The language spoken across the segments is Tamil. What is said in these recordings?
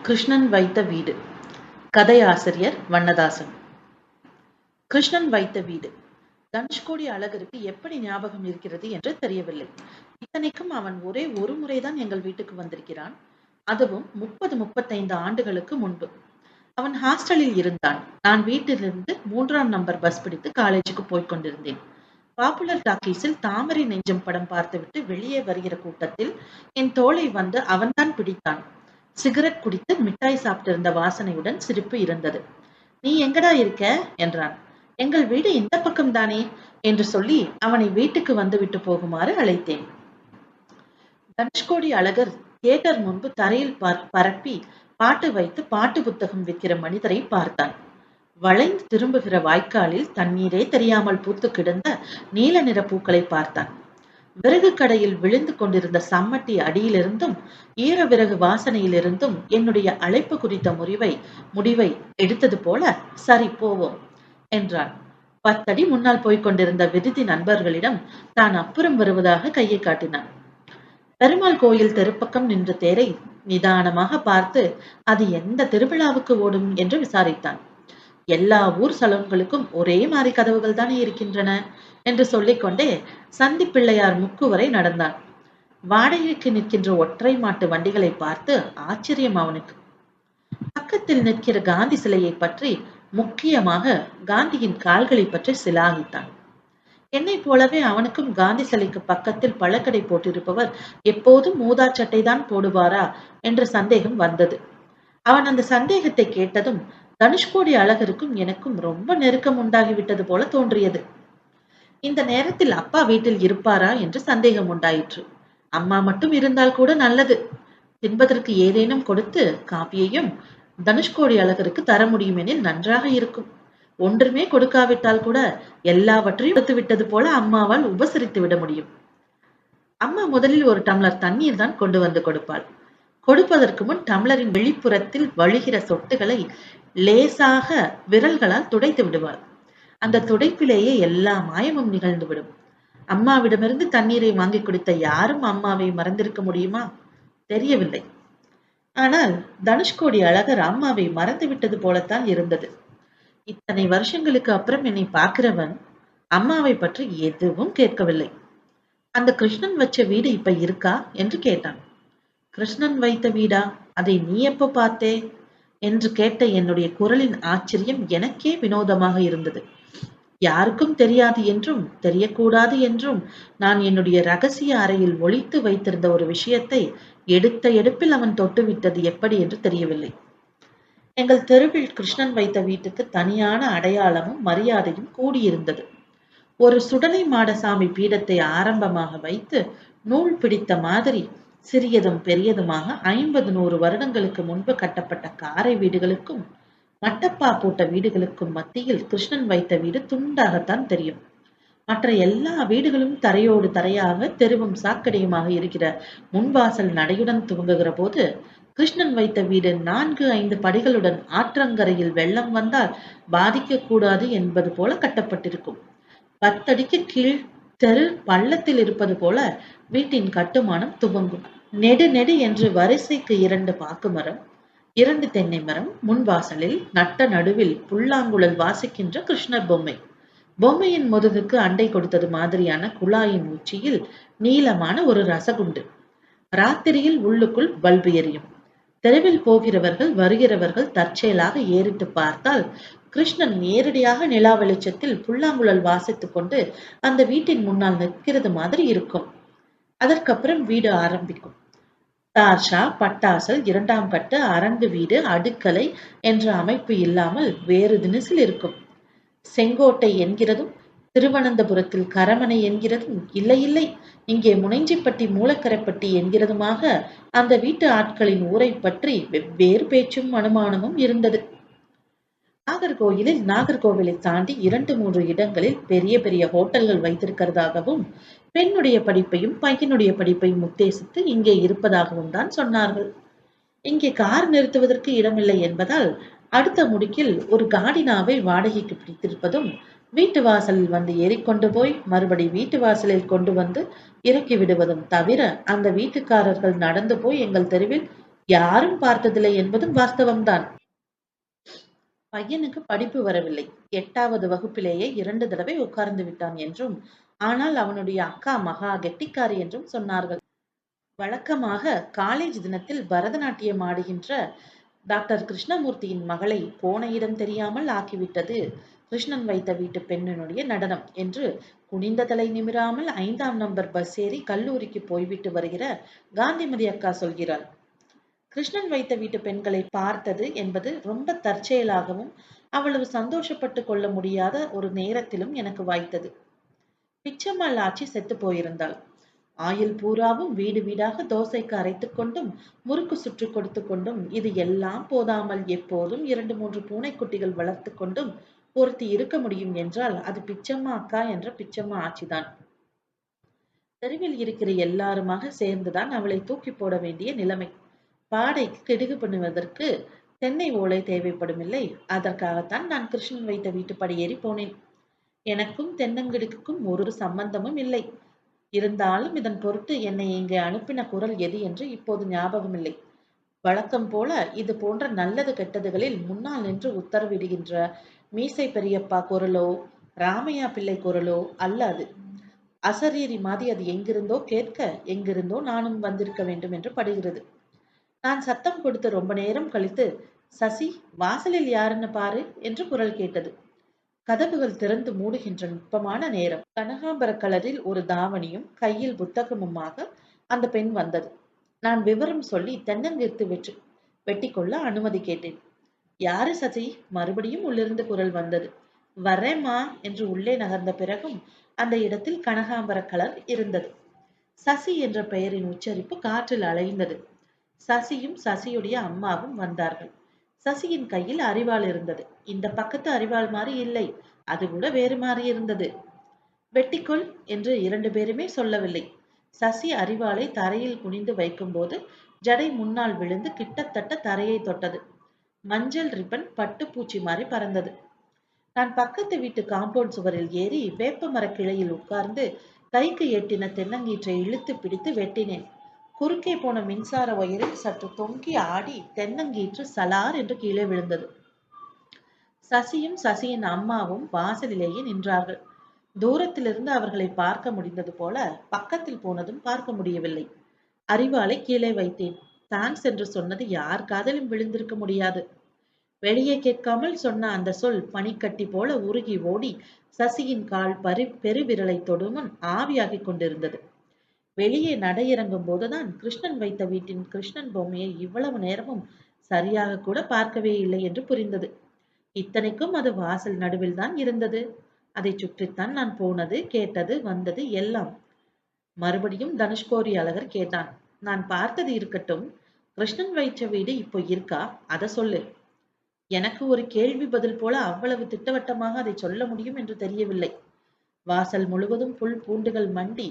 கிருஷ்ணன் வைத்த வீடு. கதையாசிரியர் வண்ணதாசன். கிருஷ்ணன் வைத்த வீடு. தனுஷ்கோடி அழகருக்கு எப்படி ஞாபகம் இருக்கிறது என்று தெரியவில்லை. இத்தனைக்கும் அவன் ஒரே ஒரு முறைதான் எங்கள் வீட்டுக்கு வந்திருக்கிறான். அதுவும் 30-35 ஆண்டுகளுக்கு முன்பு. அவன் ஹாஸ்டலில் இருந்தான். நான் வீட்டிலிருந்து 3ஆம் நம்பர் பஸ் பிடித்து காலேஜுக்கு போய்க் கொண்டிருந்தேன். பாப்புலர் டாக்கீஸில் தாமரை நெஞ்சம் படம் பார்த்துவிட்டு வெளியே வருகிற கூட்டத்தில் என் தோளை வந்து அவன்தான் பிடித்தான். சிகரெட் குடித்து மிட்டாய் சாப்பிட்டிருந்த வாசனையுடன் சிரிப்பு இருந்தது. நீ எங்கடா இருக்க என்றான். எங்கள் வீடு இந்த பக்கம் தானே என்று சொல்லி அவனை வீட்டுக்கு வந்துவிட்டு போகுமாறு அழைத்தேன். தனுஷ்கோடி அழகர் தியேட்டர் முன்பு தரையில் பரப்பி பாட்டு வைத்து பாட்டு புத்தகம் விற்கிற மனிதரை பார்த்தான். வளைந்து திரும்புகிற வாய்க்காலில் தண்ணீரே தெரியாமல் பூத்து கிடந்த நீல நிற பூக்களை பார்த்தான். விறகு கடையில் விழுந்து கொண்டிருந்த சம்மட்டி அடியிலிருந்தும் ஈர விறகு வாசனையிலிருந்தும் என்னுடைய அழைப்பு குறித்த முடிவை எடுத்தது போல சரி போவோம் என்றான். 10 அடி முன்னால் போய்கொண்டிருந்த விடுதி நண்பர்களிடம் தான் அப்புறம் வருவதாக கையை காட்டினான். பெருமாள் கோயில் தெருப்பக்கம் நின்ற தேரை நிதானமாக பார்த்து அது எந்த திருவிழாவுக்கு ஓடும் என்று விசாரித்தான். எல்லா ஊர் சலூன்களுக்கும் ஒரே மாதிரி கதவுகள் தானே இருக்கின்றன என்று சொல்லிக்கொண்டே சந்தி பிள்ளையார் முக்கு வரை நடந்தான். வாடகைக்கு நிற்கின்ற ஒற்றை மாட்டு வண்டிகளை பார்த்து ஆச்சரியம் அவனுக்கு. பக்கத்தில் நிற்கிற காந்தி சிலையை பற்றி, முக்கியமாக காந்தியின் கால்களை பற்றி சிலாகித்தான். என்னை போலவே அவனுக்கும் காந்தி சிலைக்கு பக்கத்தில் பழக்கடை போட்டிருப்பவர் எப்போதும் மூதா சட்டை தான் போடுவாரா என்ற சந்தேகம் வந்தது. அவன் அந்த சந்தேகத்தை கேட்டதும் தனுஷ்கோடி அழகருக்கும் எனக்கும் ரொம்ப நெருக்கம் உண்டாகிவிட்டது போல தோன்றியது. இந்த நேரத்தில் அப்பா வீட்டில் இருப்பாரா என்று சந்தேகம் உண்டாயிற்று. அம்மா மட்டும் இருந்தால் கூட நல்லது. தின்பதற்கு ஏதேனும் கொடுத்து காப்பியையும் தனுஷ்கோடி அழகருக்கு தர முடியும் எனில் நன்றாக இருக்கும். ஒன்றுமே கொடுக்காவிட்டால் கூட எல்லாவற்றையும் கொடுத்து விட்டது போல அம்மாவால் உபசரித்து விட முடியும். அம்மா முதலில் ஒரு டம்ளர் தண்ணீர் தான் கொண்டு வந்து கொடுப்பாள். கொடுப்பதற்கு முன் டம்ளரின் வெளிப்புறத்தில் வழிகிற சொட்டுகளை லேசாக விரல்களால் துடைத்து விடுவாள். அந்த துடைப்பிலேயே எல்லா மாயமும் நிகழ்ந்துவிடும். அம்மாவிடமிருந்து தண்ணீரை வாங்கி குடித்த யாரும் அம்மாவை மறந்திருக்க முடியுமா? தெரியவில்லை. ஆனால் தனுஷ்கோடி அழகர் அம்மாவை மறந்து விட்டது போலத்தான் இருந்தது. இத்தனை வருஷங்களுக்கு அப்புறம் என்னை பார்க்கிறவன் அம்மாவை பற்றி எதுவும் கேட்கவில்லை. அந்த கிருஷ்ணன் வச்ச வீடு இப்ப இருக்கா என்று கேட்டான். கிருஷ்ணன் வைத்த வீடா? அதை நீ எப்ப பார்த்தே என்று கேட்ட என்னுடைய குரலின் ஆச்சரியம் எனக்கே வினோதமாக இருந்தது. யாருக்கும் தெரியாது என்றும் தெரியக்கூடாது என்றும் நான் என்னுடைய ரகசிய அறையில் ஒளித்து வைத்திருந்த ஒரு விஷயத்தை எடுத்த எடுப்பில் அவன் தொட்டுவிட்டது எப்படி என்று தெரியவில்லை. எங்கள் தெருவில் கிருஷ்ணன் வைத்த வீட்டுக்கு தனியான அடையாளமும் மரியாதையும் கூடியிருந்தது. ஒரு சுடலை மாடசாமி பீடத்தை ஆரம்பமாக வைத்து நூல் பிடித்த மாதிரி சிறியதும் பெரியதுமாக 50-100 வருடங்களுக்கு முன்பு கட்டப்பட்ட காரை வீடுகளுக்கும் மட்டப்பா போட்ட வீடுகளுக்கும் மத்தியில் கிருஷ்ணன் வைத்த வீடு துண்டாகத்தான் தெரியும். மற்ற எல்லா வீடுகளும் தரையோடு தரையாக தெருவும் சாக்கடையுமாக இருக்கிற முன்வாசல் நடையுடன் துவங்குகிற போது கிருஷ்ணன் வைத்த வீடு 4-5 படிகளுடன் ஆற்றங்கரையில் வெள்ளம் வந்தால் பாதிக்க கூடாது என்பது போல கட்டப்பட்டிருக்கும். 10 அடிக்கு கீழ் தெரு பள்ளத்தில் இருப்பது போல வீட்டின் கட்டுமானம் துவங்கும். நெடு என்று வரிசைக்கு 2 பாக்கு மரம், 2 தென்னை மரம், முன்வாசலில் நட்ட நடுவில் புல்லாங்குழல் வாசிக்கின்ற கிருஷ்ணர் பொம்மை. பொம்மையின் முதுகுக்கு அண்டை கொடுத்தது மாதிரியான குழாயின் உச்சியில் நீளமான ஒரு ரசகுண்டு. ராத்திரியில் உள்ளுக்குள் பல்பு எரியும். தெருவில் போகிறவர்கள் வருகிறவர்கள் தற்செயலாக ஏறிட்டு பார்த்தால் கிருஷ்ணன் நேரடியாக நிலா வெளிச்சத்தில் புல்லாங்குழல் வாசித்துக் கொண்டு அந்த வீட்டின் முன்னால் நிற்கிறது மாதிரி இருக்கும். அதற்கப்புறம் வீடு ஆரம்பிக்கும். தார்ஷா, பட்டாசல், 2ஆம் கட்டு, அரங்கு வீடு, அடுக்கலை என்ற அமைப்பு இல்லாமல் வேறு தினசில் இருக்கும். செங்கோட்டை என்கிறதும் திருவனந்தபுரத்தில் கரமனை என்கிறதும் இல்லை இங்கே முனைஞ்சிப்பட்டி மூலக்கரைப்பட்டி என்கிறதுமாக அந்த வீட்டு ஆட்களின் ஊரை பற்றி வெவ்வேறு பேச்சும் அனுமானமும் இருந்தது. நாகர்கோவிலை தாண்டி 2-3 இடங்களில் பெரிய பெரிய ஹோட்டல்கள் வைத்திருக்கிறதாகவும் பெண்ணுடைய படிப்பையும் பையனுடைய படிப்பையும் உத்தேசித்து இங்கே இருப்பதாகவும் தான் சொன்னார்கள். இங்கே கார் நிறுத்துவதற்கு இடமில்லை என்பதால் அடுத்த முடுக்கில் ஒரு காடினாவை வாடகைக்கு பிடித்திருப்பதும் வீட்டு வாசலில் வந்து ஏறிக்கொண்டு போய் மறுபடி வீட்டு வாசலில் கொண்டு வந்து இறக்கி விடுவதும் தவிர அந்த வீட்டுக்காரர்கள் நடந்து போய் எங்கள் தெருவில் யாரும் பார்த்ததில்லை என்பதும் வாஸ்தவம்தான். பையனுக்கு படிப்பு வரவில்லை. 8வது வகுப்பிலேயே 2 தடவை உட்கார்ந்து விட்டான் என்றும், ஆனால் அவனுடைய அக்கா மகா கெட்டிக்காரி என்றும் சொன்னார்கள். வழக்கமாக காலேஜ் தினத்தில் பரதநாட்டியம் ஆடுகின்ற டாக்டர் கிருஷ்ணமூர்த்தியின் மகளை போன இடம் தெரியாமல் ஆக்கிவிட்டது கிருஷ்ணன் வைத்த வீட்டு பெண்ணினுடைய நடனம் என்று குனிந்த தலை நிமிராமல் 5ஆம் நம்பர் பஸ் ஏறி கல்லூரிக்கு போய்விட்டு வருகிற காந்திமதி அக்கா சொல்கிறாள். கிருஷ்ணன் வைத்த வீட்டு பெண்களை பார்த்தது என்பது ரொம்ப தற்செயலாகவும் அவ்வளவு சந்தோஷப்பட்டு கொள்ள முடியாத ஒரு நேரத்திலும் எனக்கு வாய்த்தது. பிச்சம்மாள் ஆச்சி செத்து போயிருந்தாள். ஆயுள் பூராவும் வீடு வீடாக தோசைக்கு அரைத்துக் கொண்டும் முறுக்கு சுற்று கொடுத்து கொண்டும் இது எல்லாம் போதாமல் எப்போதும் 2, 3 பூனைக்குட்டிகள் வளர்த்து கொண்டும் ஒருத்தி இருக்க முடியும் என்றால் அது பிச்சம்மா அக்கா என்ற பிச்சம்மா ஆட்சிதான். தெருவில் இருக்கிற எல்லாருமாக சேர்ந்துதான் அவளை தூக்கி போட வேண்டிய நிலைமை. பாடைக்கு கிடுகு பண்ணுவதற்கு தென்னை ஓலை தேவைப்படும் இல்லை. அதற்காகத்தான் நான் கிருஷ்ணன் வைத்த வீட்டு படியேறி போனேன். எனக்கும் தென்னங்கிடுக்குக்கும் ஒரு சம்பந்தமும் இல்லை. இருந்தாலும் இதன் பொருட்டு என்னை இங்கே அனுப்பின குரல் எது என்று இப்போது ஞாபகமில்லை. வழக்கம் போல இது போன்ற நல்லது கெட்டதுகளில் முன்னால் நின்று உத்தரவிடுகின்ற மீசை பெரியப்பா குரலோ ராமையா பிள்ளை குரலோ அல்ல அது. அசரீரி மாதிரி அது எங்கிருந்தோ கேட்க எங்கிருந்தோ நானும் வந்திருக்க வேண்டும் என்று படுகிறது. நான் சத்தம் கொடுத்து ரொம்ப நேரம் கழித்து, சசி, வாசலில் யாருன்னு பாரு என்று குரல் கேட்டது. கதவுகள் திறந்து மூடுகின்ற நுட்பமான நேரம். கனகாம்பர கலரில் ஒரு தாவணியும் கையில் புத்தகமுமாக அந்த பெண் வந்தது. நான் விவரம் சொல்லி தென்னங்கீர்த்து வெட்டிக்கொள்ள அனுமதி கேட்டேன். யாரு சசி? மறுபடியும் உள்ளிருந்து குரல் வந்தது. வரேம்மா என்று உள்ளே நகர்ந்த பிறகும் அந்த இடத்தில் கனகாம்பர கலர் இருந்தது. சசி என்ற பெயரின் உச்சரிப்பு காற்றில் அலைந்தது. சசியும் சசியுடைய அம்மாவும் வந்தார்கள். சசியின் கையில் அரிவாள் இருந்தது. இந்த பக்கத்து அரிவாள் மாதிரி இல்லை, அது கூட வேறு மாதிரி இருந்தது. வெட்டிக்கொள் என்று 2 பேருமே சொல்லவில்லை. சசி அரிவாளை தரையில் குனிந்து வைக்கும் போது ஜடை முன்னால் விழுந்து கிட்டத்தட்ட தரையை தொட்டது. மஞ்சள் ரிப்பன் பட்டுப்பூச்சி மாதிரி பறந்தது. நான் பக்கத்து வீட்டு காம்பவுண்ட் சுவரில் ஏறி வேப்ப மர கிளையில் உட்கார்ந்து கைக்கு எட்டின தென்னங்கீற்றை இழுத்து பிடித்து வெட்டினேன். குறுக்கே போன மின்சார ஒயரில் சற்று தொங்கி ஆடி தென்னங்கீற்று சலார் என்று கீழே விழுந்தது. சசியும் சசியின் அம்மாவும் வாசலிலேயே நின்றார்கள். தூரத்திலிருந்து அவர்களை பார்க்க முடிந்தது போல பக்கத்தில் போனதும் பார்க்க முடியவில்லை. அரிவாளை கீழே வைத்தேன். தேங்க்ஸ் என்று சொன்னது யார் காதலும் விழுந்திருக்க முடியாது. வெளியே கேட்காமல் சொன்ன அந்த சொல் பனிக்கட்டி போல உருகி ஓடி சசியின் கால் பெருவிரலை தொடுமுன் ஆவியாகிக் கொண்டிருந்தது. வெளியே நடையிறங்கும் போதுதான் கிருஷ்ணன் வைத்த வீட்டின் கிருஷ்ணன் பொம்மையை இவ்வளவு நேரமும் சரியாக கூட பார்க்கவே இல்லை என்று புரிந்தது. இத்தனைக்கும் அது வாசல் நடுவில் தான் இருந்தது. அதை சுற்றித்தான் நான் போனது, கேட்டது, வந்தது எல்லாம். மறுபடியும் தனுஷ்கோடி அழகர் கேட்டான். நான் பார்த்தது இருக்கட்டும், கிருஷ்ணன் வைத்த வீடு இப்போ இருக்கா? அதை சொல்லு. எனக்கு ஒரு கேள்வி பதில் போல அவ்வளவு திட்டவட்டமாக அதை சொல்ல முடியும் என்று தெரியவில்லை. வாசல் முழுவதும் புல் பூண்டுகள் மண்டி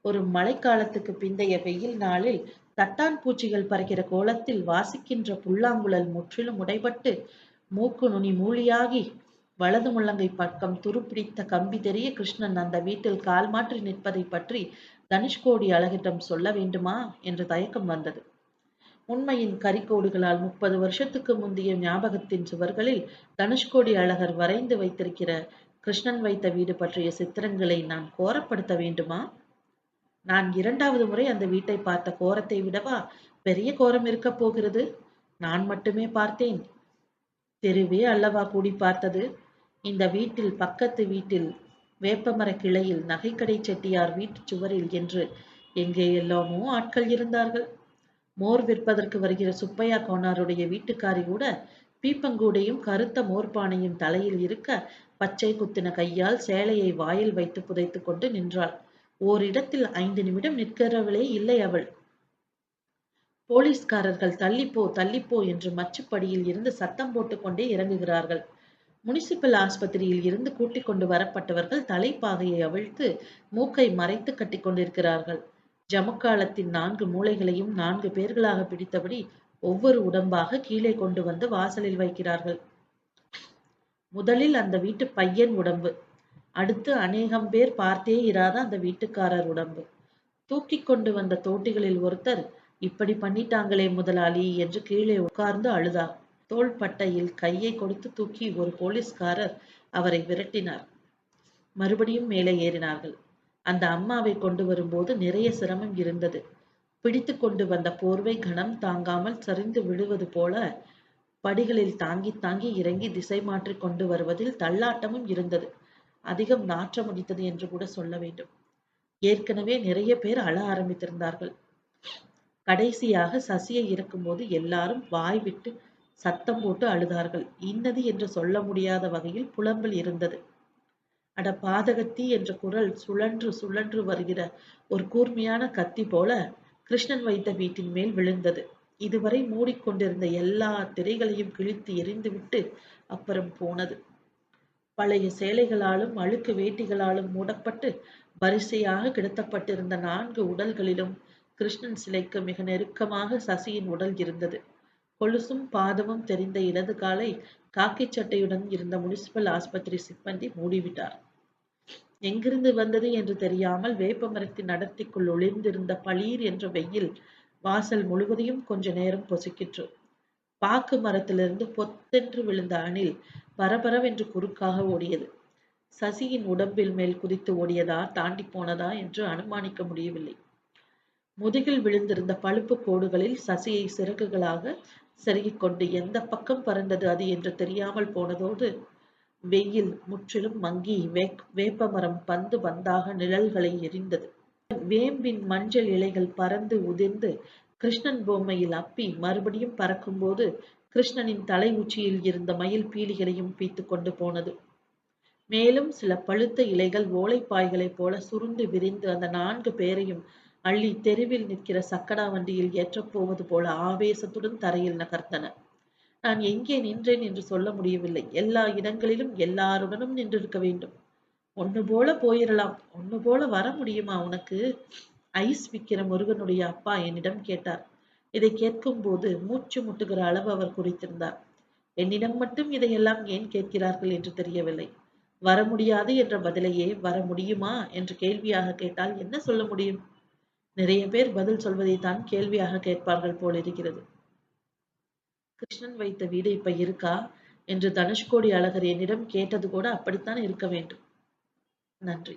ஒரு மழைக்காலத்துக்கு பிந்தைய வெயில் நாளில் தட்டான் பூச்சிகள் பறக்கிற கோலத்தில் வாசிக்கின்ற புல்லாங்குழல் முற்றிலும் உடைபட்டு மூக்கு நுனி மூலியாகி வலது முள்ளங்கை பக்கம் துருப்பிடித்த கம்பி தெரிய கிருஷ்ணன் அந்த வீட்டில் கால் மாற்றி நிற்பதை பற்றி தனுஷ்கோடி அழகிடம் சொல்ல வேண்டுமா என்று தயக்கம் வந்தது. உண்மையின் கரிக்கோடுகளால் 30 வருஷத்துக்கு முந்தைய ஞாபகத்தின் சுவர்களில் தனுஷ்கோடி அழகர் வரைந்து வைத்திருக்கிற கிருஷ்ணன் வைத்த வீடு பற்றிய சித்திரங்களை நான் கோரப்படுத்த வேண்டுமா? நான் 2வது முறை அந்த வீட்டை பார்த்த கோரத்தை விடவா பெரிய கோரம் இருக்க போகிறது? நான் மட்டுமே பார்த்தேன். தெருவே அல்லவா கூடி பார்த்தது. இந்த வீட்டில் பக்கத்து வீட்டில் வேப்பமர கிளையில் நகைக்கடை செட்டியார் வீட்டு சுவரில் என்று எங்கே எல்லாமோ ஆட்கள் இருந்தார்கள். மோர் விற்பதற்கு வருகிற சுப்பையா கோனாருடைய வீட்டுக்காரி கூட பீப்பங்கூடையும் கருத்த மோர்பானையும் தலையில் இருக்க பச்சை குத்தின கையால் சேலையை வாயில் வைத்து புதைத்து கொண்டு நின்றாள். ஓரிடத்தில் 5 நிமிடம் நிற்கிறவளே இல்லை அவள். போலீஸ்காரர்கள் தள்ளிப்போ தள்ளிப்போ என்று மச்சுப்படியில் இருந்து சத்தம் போட்டுக் கொண்டே இறங்குகிறார்கள். முனிசிபல் ஆஸ்பத்திரியில் இருந்து கூட்டிக் கொண்டு வரப்பட்டவர்கள் தலைப்பாகையை அவிழ்த்து மூக்கை மறைத்து கட்டி கொண்டிருக்கிறார்கள். ஜமுக்காலத்தின் 4 மூலைகளையும் 4 பேர்களாக பிடித்தபடி ஒவ்வொரு உடம்பாக கீழே கொண்டு வந்து வாசலில் வைக்கிறார்கள். முதலில் அந்த வீட்டு பையன் உடம்பு, அடுத்து அநேகம் பேர் பார்த்தே இராத அந்த வீட்டுக்காரர் உடம்பு. தூக்கி கொண்டு வந்த தோட்டிகளில் ஒருத்தர் இப்படி பண்ணிட்டாங்களே முதலாளி என்று கீழே உட்கார்ந்து அழுதார். தோள்பட்டையில் கையை கொடுத்து தூக்கி ஒரு போலீஸ்காரர் அவரை விரட்டினார். மறுபடியும் மேலே ஏறினார்கள். அந்த அம்மாவை கொண்டு வரும்போது நிறைய சிரமம் இருந்தது. பிடித்துக் கொண்டு வந்த போர்வை கனம் தாங்காமல் சரிந்து விழுவது போல படிகளில் தாங்கி தாங்கி இறங்கி திசை மாற்றிக் கொண்டு வருவதில் தள்ளாட்டமும் இருந்தது. அதிகம் நாற்றமடித்தது என்று கூட சொல்ல வேண்டும். ஏற்கனவே நிறைய பேர் அழ ஆரம்பித்திருந்தார்கள். கடைசியாக சசியை இறக்கும்போது எல்லாரும் வாய் விட்டு சத்தம் போட்டு அழுதார்கள். இன்னது என்று சொல்ல முடியாத வகையில் புலம்பல் இருந்தது. அட பாதகத்தி என்ற குரல் சுழன்று சுழன்று வருகிற ஒரு கூர்மையான கத்தி போல கிருஷ்ணன் வைத்த வீட்டின் மேல் விழுந்தது. இதுவரை மூடிக்கொண்டிருந்த எல்லா திரைகளையும் கிழித்து எரிந்துவிட்டு அப்புறம் போனது. பழைய சேலைகளாலும் அழுக்கு வேட்டிகளாலும் மூடப்பட்டு வரிசையாக கிடத்தப்பட்டிருந்த 4 உடல்களிலும் கிருஷ்ணன் சிலைக்கு மிக நெருக்கமாக சசியின் உடல் இருந்தது. கொலுசும் பாதமும் தெரிந்த இடது காலை காக்கி சட்டையுடன் இருந்த முனிசிபல் ஆஸ்பத்திரி சிப்பந்தி மூடிவிட்டார். எங்கிருந்து வந்தது என்று தெரியாமல் வேப்ப மரத்தின் அடர்த்திக்குள் ஒளிர்ந்திருந்த பளீர் என்ற வெயில் வாசல் முழுவதையும் கொஞ்ச நேரம் பொசுக்கிற்று. பாக்கு மரத்திலிருந்து பொத்தென்று விழுந்த அணில் பரபரவென்று குறுக்காக ஓடியது. சசியின் உடம்பில் மேல் குதித்து ஓடியதா தாண்டி போனதா என்று அனுமானிக்க முடியவில்லை. முதுகில் விழுந்திருந்த பழுப்பு கோடுகளில் சசியை சிறகுகளாக செருகிக் கொண்டு எந்த பக்கம் பறந்தது அது என்று தெரியாமல் போனதோடு வெயில் முற்றிலும் மங்கி வேப்பமரம் பந்து பந்தாக நிழல்களை எரிந்தது. வேம்பின் மஞ்சள் இலைகள் பறந்து உதிர்ந்து கிருஷ்ணன் பொம்மையில் அப்பி மறுபடியும் பறக்கும்போது கிருஷ்ணனின் தலை உச்சியில் இருந்த மயில் பீலிகளையும் பீத்துக் கொண்டு போனது. மேலும் சில பழுத்த இலைகள் ஓலைப்பாய்களைப் போல சுருண்டு விரிந்து அந்த 4 பேரையும் அள்ளி தெருவில் நிற்கிற சக்கடா வண்டியில் ஏற்றப் போவது போல ஆவேசத்துடன் தரையில் நகர்த்தன. நான் எங்கே நின்றேன் என்று சொல்ல முடியவில்லை. எல்லா இடங்களிலும் எல்லாருடனும் நின்றிருக்க வேண்டும். ஒண்ணு போல போயிரலாம், ஒண்ணு போல வர முடியுமா உனக்கு? ஐஸ் விக்கிற முருகனுடைய அப்பா என்னிடம் கேட்டார். இதை கேட்கும் போது மூச்சு முட்டுகிற அளவு அவர் குறித்திருந்தார். என்னிடம் மட்டும் இதையெல்லாம் ஏன் கேட்கிறார்கள் என்று தெரியவில்லை. வர முடியாது என்ற பதிலையே வர முடியுமா என்று கேள்வியாக கேட்டால் என்ன சொல்ல முடியும்? நிறைய பேர் பதில் சொல்வதைத்தான் கேள்வியாக கேட்பார்கள் போலிருக்கிறது. கிருஷ்ணன் வைத்த வீடு இப்ப இருக்கா என்று தனுஷ்கோடி அழகர் என்னிடம் கேட்டது கூட அப்படித்தான் இருக்க வேண்டும். நன்றி.